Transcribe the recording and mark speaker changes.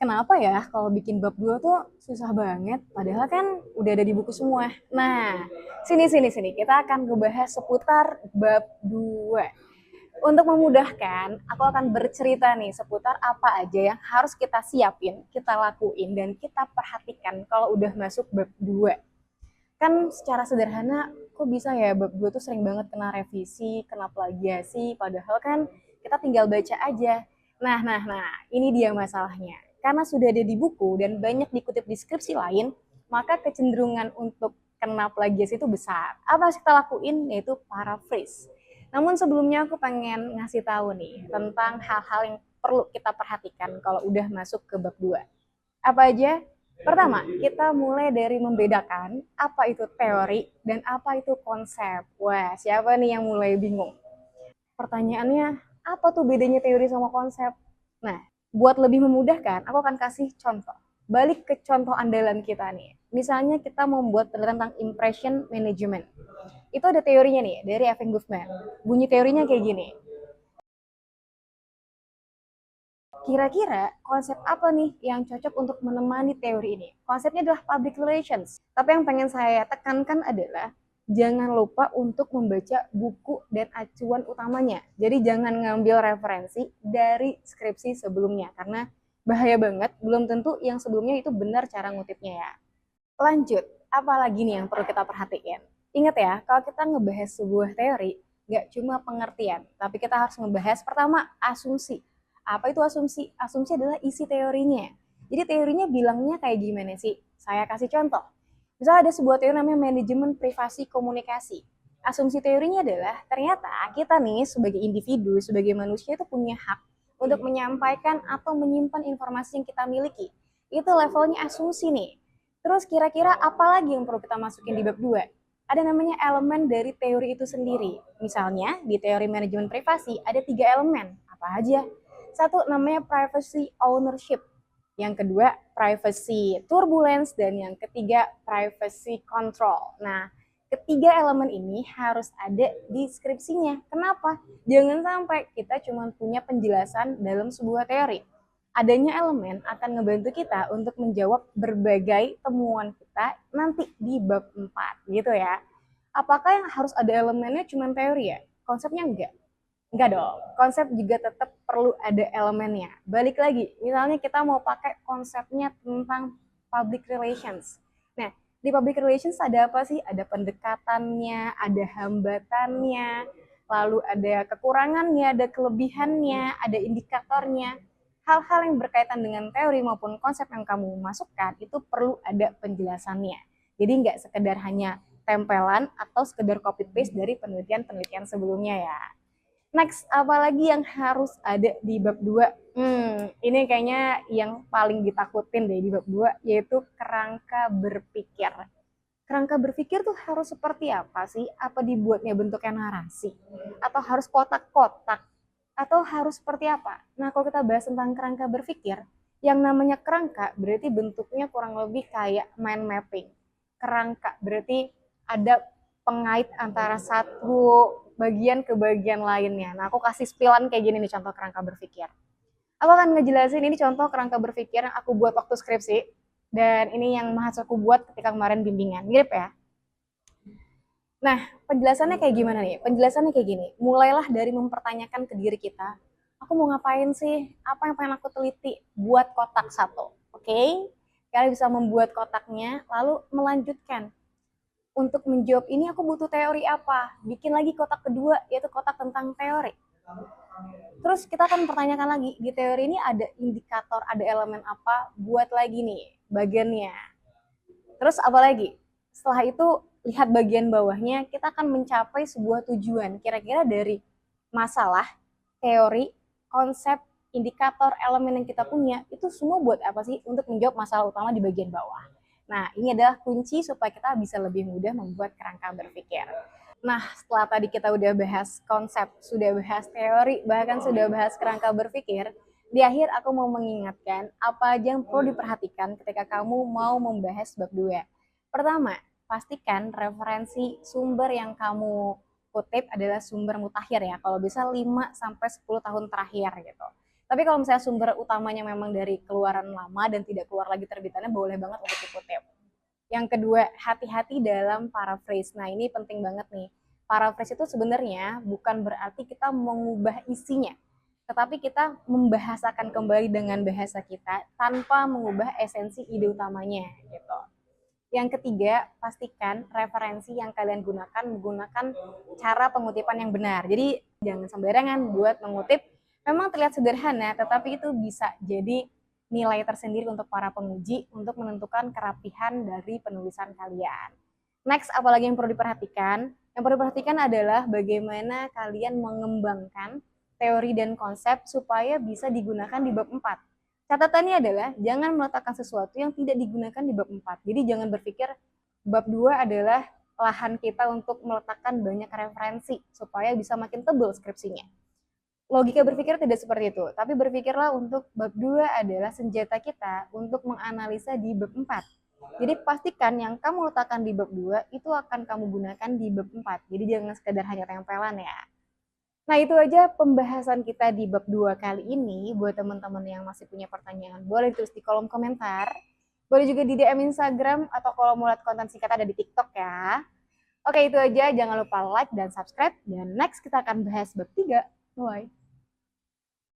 Speaker 1: Kenapa ya kalau bikin bab 2 tuh susah banget, padahal kan udah ada di buku semua. Nah, sini. Kita akan ngebahas seputar bab 2. Untuk memudahkan, aku akan bercerita nih seputar apa aja yang harus kita siapin, kita lakuin, dan kita perhatikan kalau udah masuk bab 2. Kan secara sederhana, kok bisa ya bab 2 tuh sering banget kena revisi, kena plagiasi, padahal kan kita tinggal baca aja. Nah, ini dia masalahnya. Karena sudah ada di buku dan banyak dikutip di skripsi lain, maka kecenderungan untuk kena plagiasi itu besar. Apa yang kita lakuin? Yaitu paraphrase. Namun sebelumnya aku pengen ngasih tahu nih tentang hal-hal yang perlu kita perhatikan kalau udah masuk ke bab 2. Apa aja? Pertama, kita mulai dari membedakan apa itu teori dan apa itu konsep. Wah, siapa nih yang mulai bingung? Pertanyaannya, apa tuh bedanya teori sama konsep? Nah, buat lebih memudahkan, aku akan kasih contoh. Balik ke contoh andalan kita nih. Misalnya kita membuat penelitian tentang impression management. Itu ada teorinya nih dari Evan Goffman. Bunyi teorinya kayak gini. Kira-kira konsep apa nih yang cocok untuk menemani teori ini? Konsepnya adalah public relations. Tapi yang pengen saya tekankan adalah jangan lupa untuk membaca buku dan acuan utamanya. Jadi jangan ngambil referensi dari skripsi sebelumnya karena bahaya banget, belum tentu yang sebelumnya itu benar cara ngutipnya ya. Lanjut, apa lagi nih yang perlu kita perhatikan? Ingat ya, kalau kita ngebahas sebuah teori, nggak cuma pengertian, tapi kita harus ngebahas pertama asumsi. Apa itu asumsi? Asumsi adalah isi teorinya. Jadi teorinya bilangnya kayak gimana sih? Saya kasih contoh. Misalnya ada sebuah teori namanya manajemen privasi komunikasi. Asumsi teorinya adalah ternyata kita nih sebagai individu, sebagai manusia itu punya hak untuk menyampaikan atau menyimpan informasi yang kita miliki. Itu levelnya asumsi nih. Terus kira-kira apa lagi yang perlu kita masukin di bab 2? Ada namanya elemen dari teori itu sendiri. Misalnya di teori manajemen privasi ada 3 elemen. Apa aja? Satu namanya privacy ownership. Yang kedua privacy turbulence dan yang ketiga privacy control. Nah, ketiga elemen ini harus ada di skripsinya. Kenapa? Jangan sampai kita cuma punya penjelasan dalam sebuah teori. Adanya elemen akan ngebantu kita untuk menjawab berbagai temuan kita nanti di bab 4 gitu ya. Apakah yang harus ada elemennya cuma teori ya? Konsepnya enggak. Enggak dong. Konsep juga tetap perlu ada elemennya. Balik lagi, misalnya kita mau pakai konsepnya tentang public relations. Nah, di public relations ada apa sih? Ada pendekatannya, ada hambatannya, lalu ada kekurangannya, ada kelebihannya, ada indikatornya. Hal-hal yang berkaitan dengan teori maupun konsep yang kamu masukkan itu perlu ada penjelasannya. Jadi nggak sekedar hanya tempelan atau sekedar copy paste dari penelitian-penelitian sebelumnya ya. Next, apalagi yang harus ada di bab 2? Ini kayaknya yang paling ditakutin deh di bab 2, yaitu kerangka berpikir. Kerangka berpikir tuh harus seperti apa sih? Apa dibuatnya bentuknya narasi? Atau harus kotak-kotak? Atau harus seperti apa? Nah, kalau kita bahas tentang kerangka berpikir, yang namanya kerangka berarti bentuknya kurang lebih kayak mind mapping. Kerangka berarti ada pengait antara satu bagian ke bagian lainnya. Nah, aku kasih spillan kayak gini nih contoh kerangka berpikir. Aku akan ngejelasin ini contoh kerangka berpikir yang aku buat waktu skripsi dan ini yang mahasiswaku buat ketika kemarin bimbingan. Mirip ya. Nah, penjelasannya kayak gimana nih? Penjelasannya kayak gini. Mulailah dari mempertanyakan ke diri kita, aku mau ngapain sih? Apa yang pengen aku teliti? Buat kotak satu. Oke? Okay? Kalian bisa membuat kotaknya, lalu melanjutkan. Untuk menjawab ini aku butuh teori apa? Bikin lagi kotak kedua, yaitu kotak tentang teori. Terus kita akan pertanyakan lagi, di teori ini ada indikator, ada elemen apa? Buat lagi nih bagiannya. Terus apa lagi? Setelah itu lihat bagian bawahnya, kita akan mencapai sebuah tujuan. Kira-kira dari masalah, teori, konsep, indikator, elemen yang kita punya, itu semua buat apa sih? Untuk menjawab masalah utama di bagian bawah. Nah, ini adalah kunci supaya kita bisa lebih mudah membuat kerangka berpikir. Nah, setelah tadi kita udah bahas konsep, sudah bahas teori, bahkan sudah bahas kerangka berpikir, di akhir aku mau mengingatkan apa aja yang perlu diperhatikan ketika kamu mau membahas bab 2. Pertama, pastikan referensi sumber yang kamu kutip adalah sumber mutakhir ya. Kalau bisa 5 sampai 10 tahun terakhir gitu. Tapi kalau misalnya sumber utamanya memang dari keluaran lama dan tidak keluar lagi terbitannya, boleh banget untuk dikutip. Yang kedua, hati-hati dalam paraphrase. Nah, ini penting banget nih. Paraphrase itu sebenarnya bukan berarti kita mengubah isinya, tetapi kita membahasakan kembali dengan bahasa kita tanpa mengubah esensi ide utamanya gitu. Yang ketiga, pastikan referensi yang kalian gunakan menggunakan cara pengutipan yang benar. Jadi jangan sembarangan buat mengutip. Memang terlihat sederhana, tetapi itu bisa jadi nilai tersendiri untuk para penguji untuk menentukan kerapihan dari penulisan kalian. Next, apalagi yang perlu diperhatikan? Yang perlu diperhatikan adalah bagaimana kalian mengembangkan teori dan konsep supaya bisa digunakan di bab 4. Catatannya adalah jangan meletakkan sesuatu yang tidak digunakan di bab 4. Jadi jangan berpikir bab 2 adalah lahan kita untuk meletakkan banyak referensi supaya bisa makin tebal skripsinya. Logika berpikir tidak seperti itu, tapi berpikirlah untuk bab 2 adalah senjata kita untuk menganalisa di bab 4. Jadi pastikan yang kamu letakkan di bab 2 itu akan kamu gunakan di bab 4. Jadi jangan sekedar hanya tempelan ya. Nah, itu aja pembahasan kita di bab 2 kali ini. Buat teman-teman yang masih punya pertanyaan, boleh tulis di kolom komentar. Boleh juga di DM Instagram, atau kalau mau lihat konten singkat ada di TikTok ya. Oke, itu aja. Jangan lupa like dan subscribe. Dan next kita akan bahas bab 3. Bye.